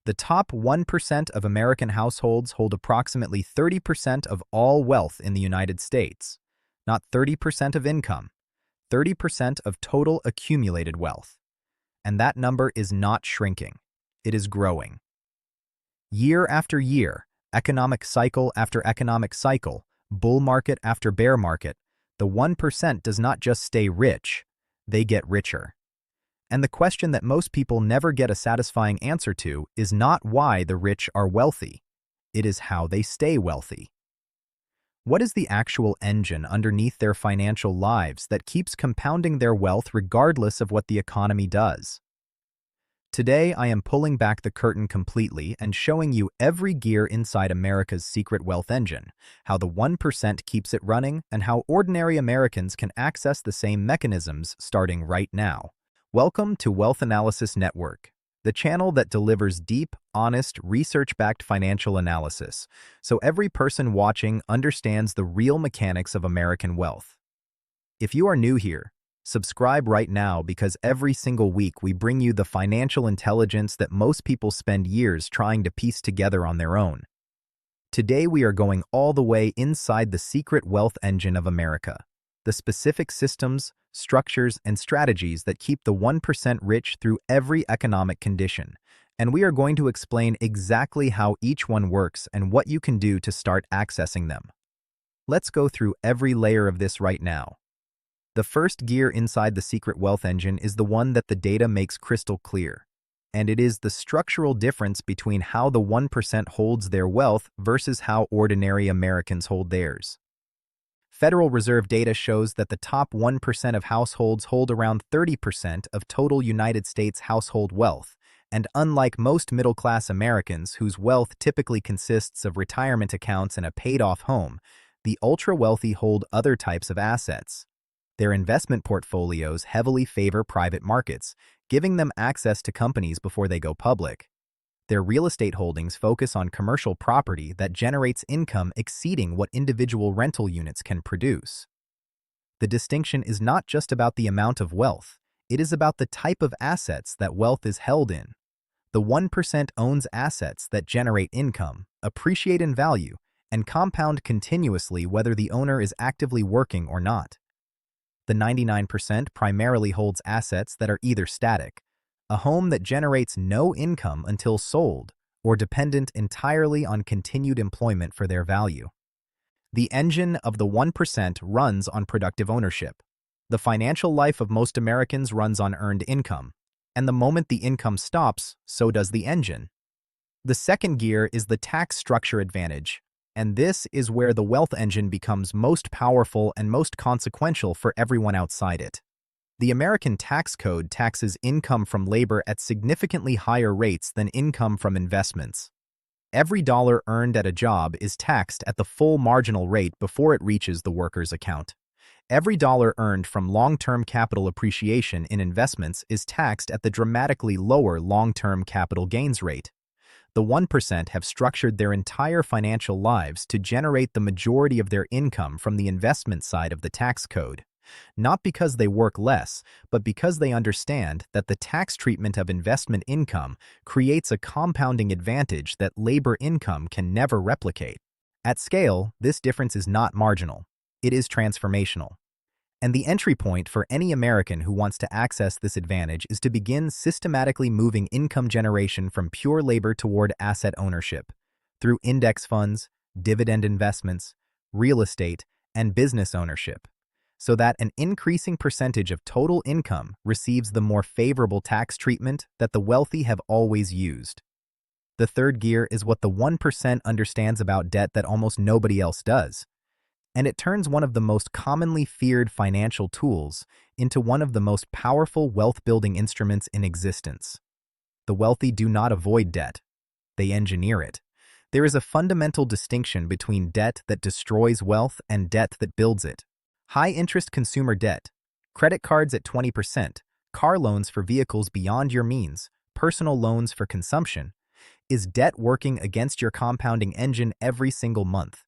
The top 1% of American households hold approximately 30% of all wealth in the United States. Not 30% of income, 30% of total accumulated wealth. And that number is not shrinking. It is growing. Year after year, economic cycle after economic cycle, bull market after bear market, the 1% does not just stay rich, they get richer. And the question that most people never get a satisfying answer to is not why the rich are wealthy. It is how they stay wealthy. What is the actual engine underneath their financial lives that keeps compounding their wealth regardless of what the economy does? Today, I am pulling back the curtain completely and showing you every gear inside America's secret wealth engine, how the 1% keeps it running, and how ordinary Americans can access the same mechanisms starting right now. Welcome to Wealth Analysis Network, the channel that delivers deep, honest, research-backed financial analysis, so every person watching understands the real mechanics of American wealth. If you are new here, subscribe right now because every single week we bring you the financial intelligence that most people spend years trying to piece together on their own. Today we are going all the way inside the secret wealth engine of America, the specific systems, structures, and strategies that keep the 1% rich through every economic condition. And we are going to explain exactly how each one works and what you can do to start accessing them. Let's go through every layer of this right now. The first gear inside the secret wealth engine is the one that the data makes crystal clear. And it is the structural difference between how the 1% holds their wealth versus how ordinary Americans hold theirs. Federal Reserve data shows that the top 1% of households hold around 30% of total United States household wealth, and unlike most middle-class Americans whose wealth typically consists of retirement accounts and a paid-off home, the ultra-wealthy hold other types of assets. Their investment portfolios heavily favor private markets, giving them access to companies before they go public. Their real estate holdings focus on commercial property that generates income exceeding what individual rental units can produce. The distinction is not just about the amount of wealth, it is about the type of assets that wealth is held in. The 1% owns assets that generate income, appreciate in value, and compound continuously whether the owner is actively working or not. The 99% primarily holds assets that are either static, a home that generates no income until sold, or dependent entirely on continued employment for their value. The engine of the 1% runs on productive ownership. The financial life of most Americans runs on earned income, and the moment the income stops, so does the engine. The second gear is the tax structure advantage, and this is where the wealth engine becomes most powerful and most consequential for everyone outside it. The American tax code taxes income from labor at significantly higher rates than income from investments. Every dollar earned at a job is taxed at the full marginal rate before it reaches the worker's account. Every dollar earned from long-term capital appreciation in investments is taxed at the dramatically lower long-term capital gains rate. The 1% have structured their entire financial lives to generate the majority of their income from the investment side of the tax code. Not because they work less, but because they understand that the tax treatment of investment income creates a compounding advantage that labor income can never replicate. At scale, this difference is not marginal. It is transformational. And the entry point for any American who wants to access this advantage is to begin systematically moving income generation from pure labor toward asset ownership through index funds, dividend investments, real estate, and business ownership, so that an increasing percentage of total income receives the more favorable tax treatment that the wealthy have always used. The third gear is what the 1% understands about debt that almost nobody else does. And it turns one of the most commonly feared financial tools into one of the most powerful wealth-building instruments in existence. The wealthy do not avoid debt. They engineer it. There is a fundamental distinction between debt that destroys wealth and debt that builds it. High-interest consumer debt, credit cards at 20%, car loans for vehicles beyond your means, personal loans for consumption, is debt working against your compounding engine every single month.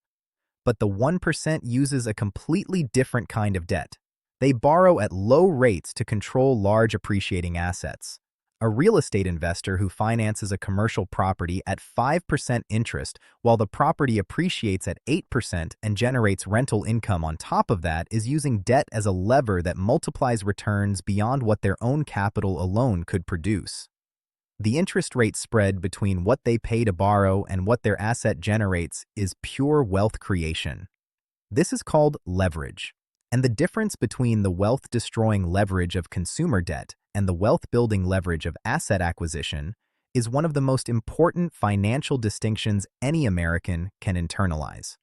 But the 1% uses a completely different kind of debt. They borrow at low rates to control large appreciating assets. A real estate investor who finances a commercial property at 5% interest while the property appreciates at 8% and generates rental income on top of that is using debt as a lever that multiplies returns beyond what their own capital alone could produce. The interest rate spread between what they pay to borrow and what their asset generates is pure wealth creation. This is called leverage. And the difference between the wealth-destroying leverage of consumer debt and the wealth-building leverage of asset acquisition is one of the most important financial distinctions any American can internalize.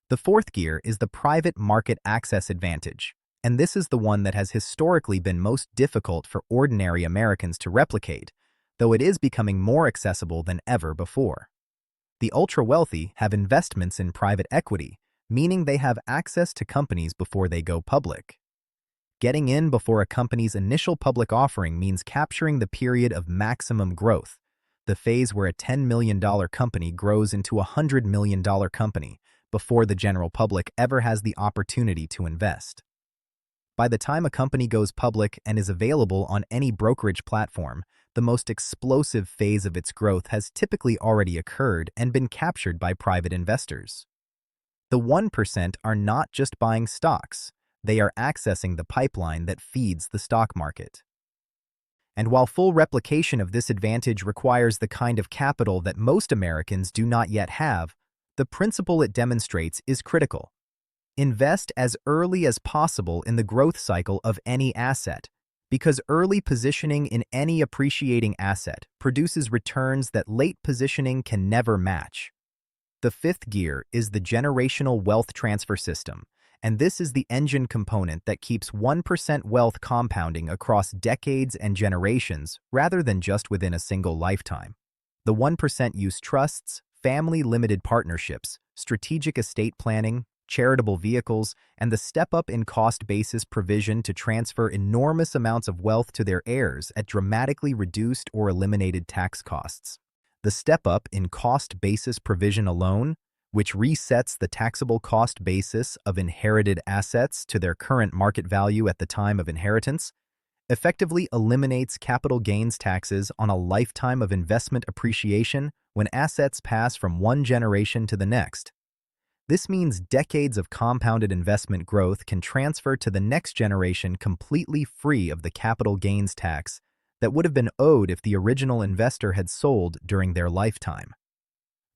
The fourth gear is the private market access advantage, and this is the one that has historically been most difficult for ordinary Americans to replicate, though it is becoming more accessible than ever before. The ultra-wealthy have investments in private equity, meaning they have access to companies before they go public. Getting in before a company's initial public offering means capturing the period of maximum growth, the phase where a $10 million company grows into a $100 million company before the general public ever has the opportunity to invest. By the time a company goes public and is available on any brokerage platform, the most explosive phase of its growth has typically already occurred and been captured by private investors. The 1% are not just buying stocks, they are accessing the pipeline that feeds the stock market. And while full replication of this advantage requires the kind of capital that most Americans do not yet have, the principle it demonstrates is critical. Invest as early as possible in the growth cycle of any asset, because early positioning in any appreciating asset produces returns that late positioning can never match. The fifth gear is the generational wealth transfer system, and this is the engine component that keeps 1% wealth compounding across decades and generations rather than just within a single lifetime. The 1% use trusts, family-limited partnerships, strategic estate planning, charitable vehicles, and the step-up in cost basis provision to transfer enormous amounts of wealth to their heirs at dramatically reduced or eliminated tax costs. The step-up in cost basis provision alone, which resets the taxable cost basis of inherited assets to their current market value at the time of inheritance, effectively eliminates capital gains taxes on a lifetime of investment appreciation when assets pass from one generation to the next. This means decades of compounded investment growth can transfer to the next generation completely free of the capital gains tax that would have been owed if the original investor had sold during their lifetime.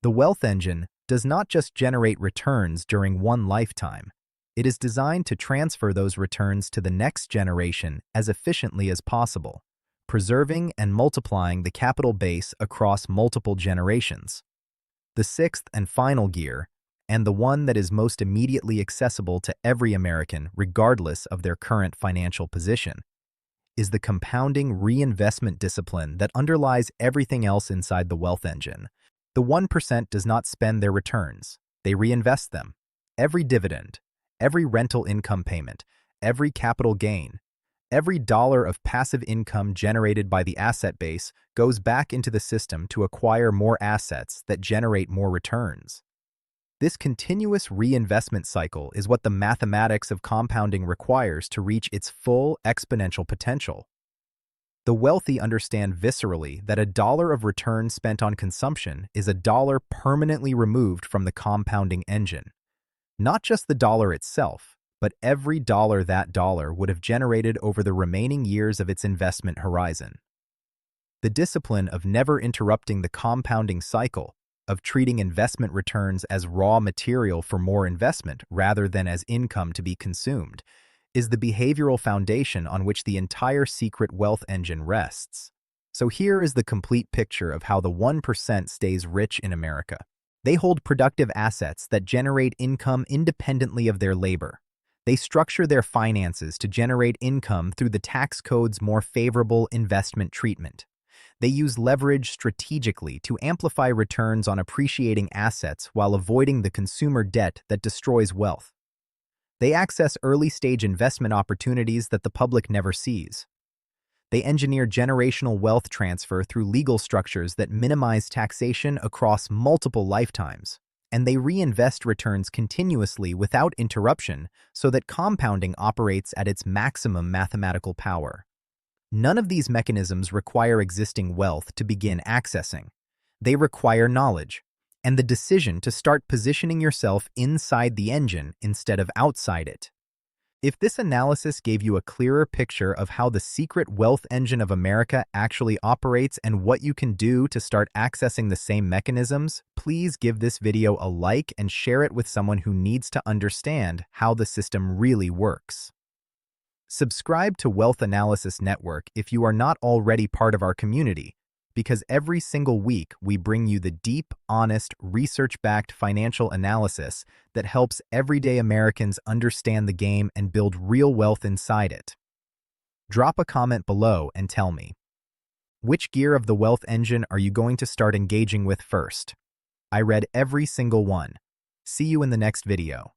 The wealth engine does not just generate returns during one lifetime. It is designed to transfer those returns to the next generation as efficiently as possible, preserving and multiplying the capital base across multiple generations. The sixth and final gear, and the one that is most immediately accessible to every American regardless of their current financial position, is the compounding reinvestment discipline that underlies everything else inside the wealth engine. The 1% does not spend their returns, they reinvest them. Every dividend, every rental income payment, every capital gain, every dollar of passive income generated by the asset base goes back into the system to acquire more assets that generate more returns. This continuous reinvestment cycle is what the mathematics of compounding requires to reach its full exponential potential. The wealthy understand viscerally that a dollar of return spent on consumption is a dollar permanently removed from the compounding engine. Not just the dollar itself, but every dollar that dollar would have generated over the remaining years of its investment horizon. The discipline of never interrupting the compounding cycle, of treating investment returns as raw material for more investment rather than as income to be consumed, is the behavioral foundation on which the entire secret wealth engine rests. So here is the complete picture of how the 1% stays rich in America. They hold productive assets that generate income independently of their labor. They structure their finances to generate income through the tax code's more favorable investment treatment. They use leverage strategically to amplify returns on appreciating assets while avoiding the consumer debt that destroys wealth. They access early-stage investment opportunities that the public never sees. They engineer generational wealth transfer through legal structures that minimize taxation across multiple lifetimes. And they reinvest returns continuously without interruption so that compounding operates at its maximum mathematical power. None of these mechanisms require existing wealth to begin accessing. They require knowledge and the decision to start positioning yourself inside the engine instead of outside it. If this analysis gave you a clearer picture of how the secret wealth engine of America actually operates and what you can do to start accessing the same mechanisms, please give this video a like and share it with someone who needs to understand how the system really works. Subscribe to Wealth Analysis Network if you are not already part of our community, because every single week we bring you the deep, honest, research-backed financial analysis that helps everyday Americans understand the game and build real wealth inside it. Drop a comment below and tell me, which gear of the wealth engine are you going to start engaging with first? I read every single one. See you in the next video.